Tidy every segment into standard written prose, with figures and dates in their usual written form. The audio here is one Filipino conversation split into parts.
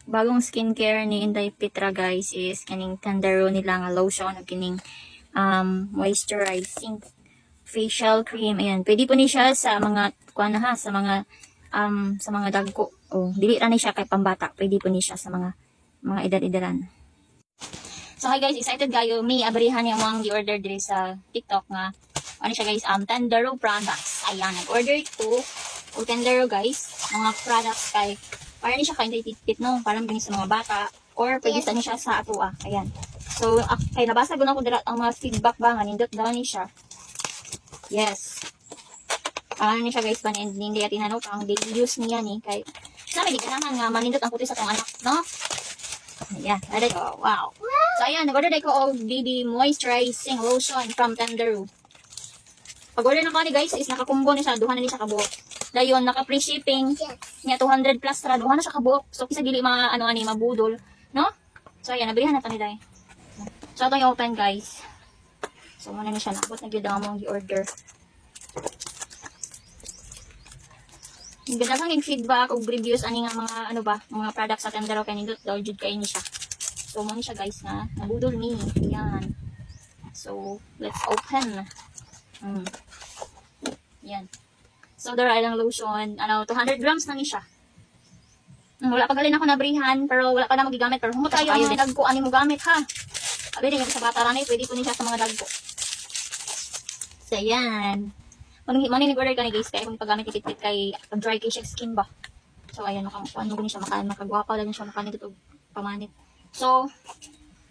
bagong skincare ni Inday Petra guys is kaning Tendero nila nga lotion o kining moisturizing facial cream. Ayan, pwede po ni siya sa mga sa mga dagko. Oh, dili ra ni siya kay pambata. Pwede po ni siya sa mga edad-edaran. So hi guys, excited kayo. May abrihan yung mga gi-order diri sa TikTok nga. Ano siya guys, Tendero products. Ayan, nag-order ko o Tendero guys, mga products kay para ni siya kain titipit no, parang gani sa mga bata or pwede sa ni siya sa ato Ayan. So kay nabasa ko na ko dira ang mga feedback ba nga nindot daw ni siya. Yes. Ano ni siya guys, hindi natin ano pang daily use niya ni kay sabi di kailangan nga manindot ang puti sa tong anak, no? Ayan, ada ko. Wow. So ayan, nag-order ko og BB moisturizing lotion from Tendero. Pag-order na ko ni guys is nakakumbo ni siya, duha na ni siya kabuok. Dayon naka-free shipping. Nya 200 plus ra, duha na siya kabuok. So kisa dili mabudol, no? So ayan, nabrihan na to ni day. So ito yung open guys. So muna ni siya nakabot na gyud ang among gi-order. Ganda kang feedback o reviews ani nga mga mga products sa Tendero kay nindot daw jud kay ni siya. So mo ni siya guys nga nabudol ni. Yan. So let's open. Yan. So there ay lang lotion, 200 grams na ni siya. Wala pa galin ako nabrihan pero wala pa na magigamit pero humot kayo ang dagko ani mo gamit ha. Abi din sa bata lang pwede po ni siya sa mga dagko. So yan. Manong nag-order ka ni guys kaya kung paggamit itit kay dry kay siya skin ba. So ayan ano ni siya makagwapa lang siya makanit og pamanit. So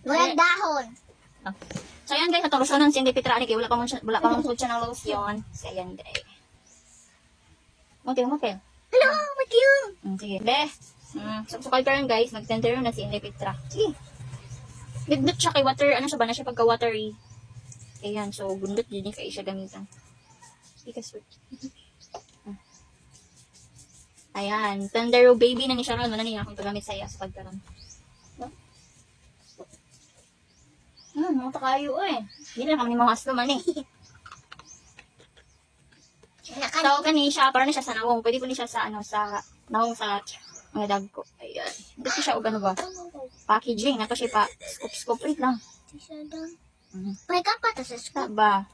walang dahon. So ayan guys, natong lotionan si Inday Petra ni kay wala pa man siya ng lotion. So ayan guys. Motel. Hello, what you? Sige, be. Subscribe ka rin guys, mag-Tendero na si Inday Petra. Sige. Gundot siya kay water, ano siya ba na siya pagka-watery. Ayan, so gundot din kay siya gamitan. Because ayan, Tendero baby na ni siya ron, na niya akong pagamit sa iya sa pagkaroon. Mga kayo Hindi na kami mga aslo man So, kani siya, para na siya sa nawong. Pwede ko ni siya sa, sa nawong sa mga dagko. Ayan. Hindi ko siya, ba? Packaging. Nato siya pa, scoop. Wait lang. May kapat sa scoop. Ba?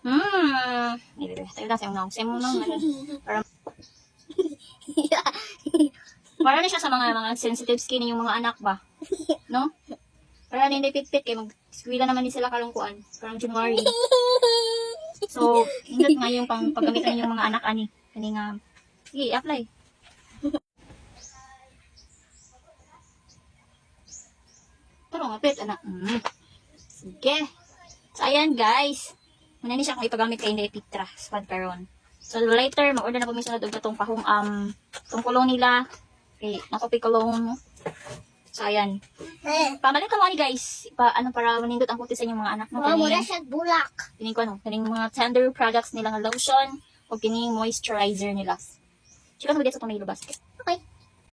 Tayo lang sa nawong. Semo lang. Para na siya sa mga sensitive skin yung mga anak ba? No? Para na hindi pit-pit. Kaya mag-squila naman din sila kalungkuan. Parang January. So, hindot nga yung paggamitan yung mga anak ani. Kani nga, sige, apply. Pero mapit, anak. Sige. So, ayan guys. Muna ni siya kung ipagamit kay Inday Petra. Spad karon. So, later, mag-order na po minsan na itong itong kulong nila. Okay, nakopi kulong. So, ayan. Pamalit ka ni guys. Para manindot ang puti sa inyong mga anak mo. Mura siya bulak. Kining ko kining mga Tendero products nila nga lotion o kining moisturizer nila. Chika mo dito sa tomato basket.